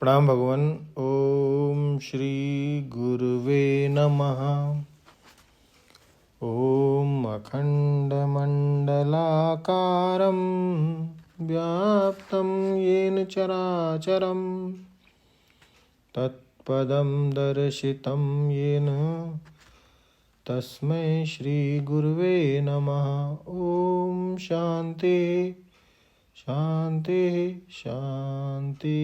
प्रणाम भगवान। ओम श्री गुरुवे नमः। ओम अखंडमंडलाकारं व्याप्तं येन चराचरं तत्पदं दर्शितं येन तस्मै श्री गुरुवे नमः। ओम शांति शांति शांति।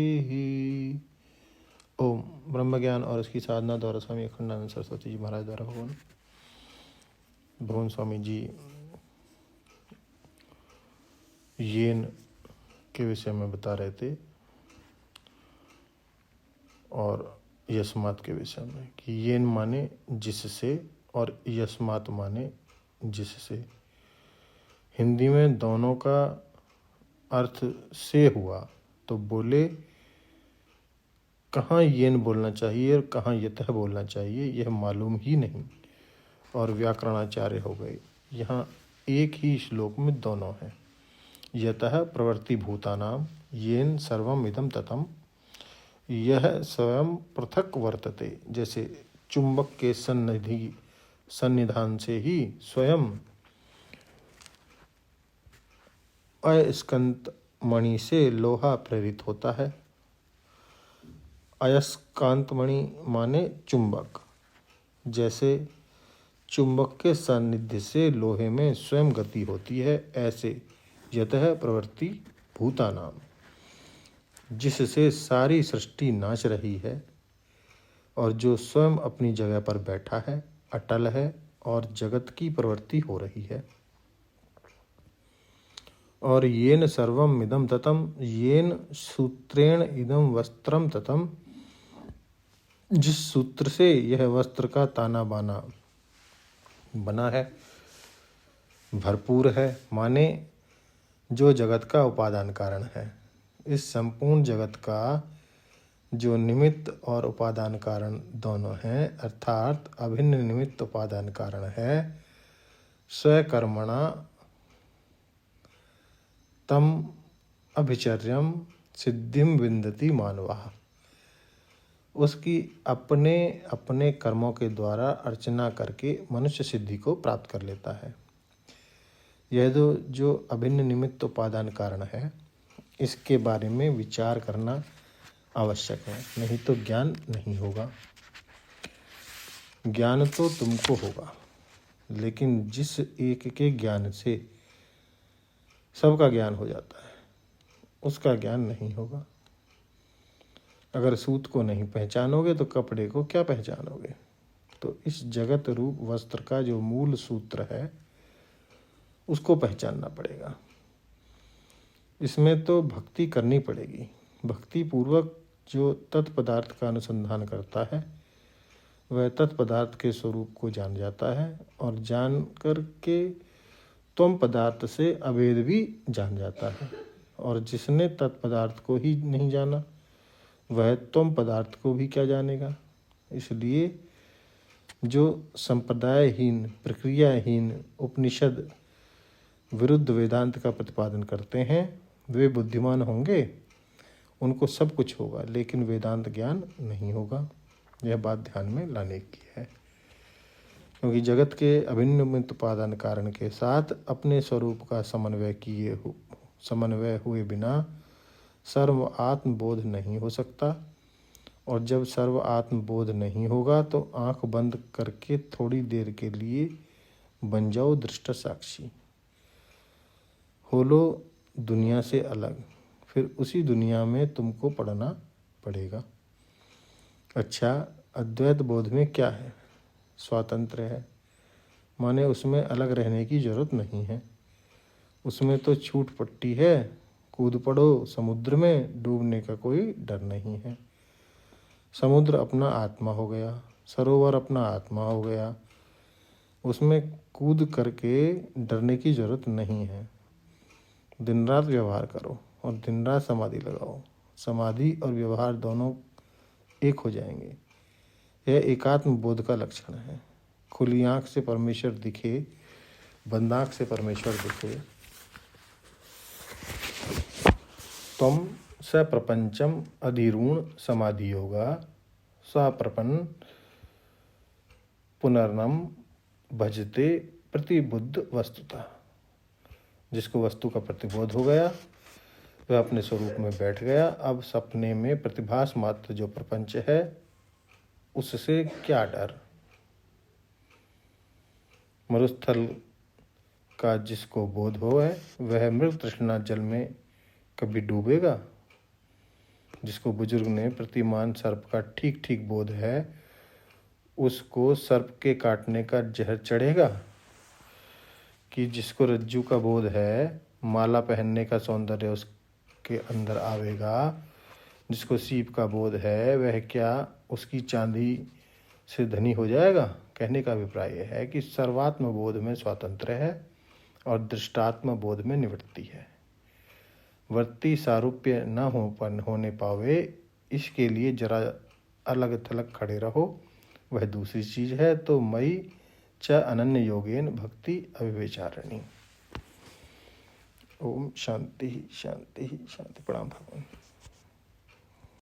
ओम ब्रह्म ज्ञान और इसकी साधना द्वारा स्वामी अखंडानंद सरस्वती जी महाराज द्वारा भगवान स्वामी जी येन के विषय में बता रहे थे और यस्मात के विषय में कि येन माने जिससे और यस्मात माने जिससे। हिंदी में दोनों का अर्थ से हुआ तो बोले कहाँ येन बोलना चाहिए और कहाँ यतः बोलना चाहिए यह मालूम ही नहीं और व्याकरणाचार्य हो गए। यहाँ एक ही श्लोक में दोनों हैं। यतः प्रवृत्ति भूतानाम येन सर्वम इदम ततम। यह स्वयं पृथक वर्तते, जैसे चुंबक के सन्निधान से ही स्वयं अयस्कांत मणि से लोहा प्रेरित होता है। अयस्कांत मणि माने चुंबक, जैसे चुंबक के सानिध्य से लोहे में स्वयं गति होती है, ऐसे यतः प्रवृत्ति भूतानाम, जिससे सारी सृष्टि नाच रही है और जो स्वयं अपनी जगह पर बैठा है, अटल है और जगत की प्रवृत्ति हो रही है। और येन सर्वम इदम ततम, येन सूत्रेण इदम वस्त्रम ततम, जिस सूत्र से यह वस्त्र का ताना बाना बना है, भरपूर है, माने जो जगत का उपादान कारण है। इस संपूर्ण जगत का जो निमित्त और उपादान कारण दोनों हैं, अर्थात अभिन्न निमित्त उपादान कारण है, स्वकर्मणा तम अभिचर्यम सिद्धिम विन्दति मानवः। उसकी अपने अपने कर्मों के द्वारा अर्चना करके मनुष्य सिद्धि को प्राप्त कर लेता है। यह जो अभिन्न निमित्त उपादान कारण है, इसके बारे में विचार करना आवश्यक है, नहीं तो ज्ञान नहीं होगा। ज्ञान तो तुमको होगा, लेकिन जिस एक के ज्ञान से सबका ज्ञान हो जाता है, उसका ज्ञान नहीं होगा। अगर सूत को नहीं पहचानोगे तो कपड़े को क्या पहचानोगे। तो इस जगत रूप वस्त्र का जो मूल सूत्र है, उसको पहचानना पड़ेगा। इसमें तो भक्ति करनी पड़ेगी। भक्ति पूर्वक जो तत्पदार्थ का अनुसंधान करता है, वह तत्पदार्थ के स्वरूप को जान जाता है और जान करके त्वम पदार्थ से अभेद भी जान जाता है। और जिसने तत्पदार्थ को ही नहीं जाना, वह त्वम पदार्थ को भी क्या जानेगा। इसलिए जो संप्रदायहीन, प्रक्रियाहीन उपनिषद विरुद्ध वेदांत का प्रतिपादन करते हैं, वे बुद्धिमान होंगे, उनको सब कुछ होगा, लेकिन वेदांत ज्ञान नहीं होगा। यह बात ध्यान में लाने की है, क्योंकि जगत के अभिन्न निमित्त उपादान कारण के साथ अपने स्वरूप का समन्वय हुए बिना सर्व आत्मबोध नहीं हो सकता। और जब सर्व आत्मबोध नहीं होगा तो आंख बंद करके थोड़ी देर के लिए बन जाओ दृष्ट साक्षी। हो लो दुनिया से अलग, फिर उसी दुनिया में तुमको पढ़ना पड़ेगा। अच्छा, अद्वैत बोध में क्या है? स्वातंत्र्य है, माने उसमें अलग रहने की जरूरत नहीं है। उसमें तो छूट पट्टी है, कूद पड़ो समुद्र में, डूबने का कोई डर नहीं है। समुद्र अपना आत्मा हो गया, सरोवर अपना आत्मा हो गया, उसमें कूद करके डरने की जरूरत नहीं है। दिन रात व्यवहार करो और दिन रात समाधि लगाओ। समाधि और व्यवहार दोनों एक हो जाएंगे। यह एकात्म बोध का लक्षण है। खुली आँख से परमेश्वर दिखे, बंद आँख से परमेश्वर दिखे। त्वम स प्रपंचम अधिरूण समाधि योगा सा प्रपन्न पुनर्नम भजते प्रतिबुद्ध वस्तुतः। जिसको वस्तु का प्रतिबोध हो गया वह अपने स्वरूप में बैठ गया। अब सपने में प्रतिभास मात्र जो प्रपंच है उससे क्या डर। मरुस्थल का जिसको बोध हो है वह मृग तृष्णा जल में कभी डूबेगा। जिसको बुजुर्ग ने प्रतिमान सर्प का ठीक ठीक बोध है उसको सर्प के काटने का जहर चढ़ेगा। कि जिसको रज्जू का बोध है माला पहनने का सौंदर्य उसके अंदर आवेगा। जिसको सीप का बोध है वह क्या उसकी चांदी से धनी हो जाएगा। कहने का अभिप्राय यह है कि सर्वात्म बोध में स्वातंत्र्य है और दृष्टात्म बोध में निवृत्ति है। वृत्ति सारूप्य न होने पावे इसके लिए जरा अलग थलग खड़े रहो वह दूसरी चीज है। तो मई च अनन्य योगेन भक्ति अविवेचारिणी। ओम शांति शांति शांति। प्रणाम भगवान।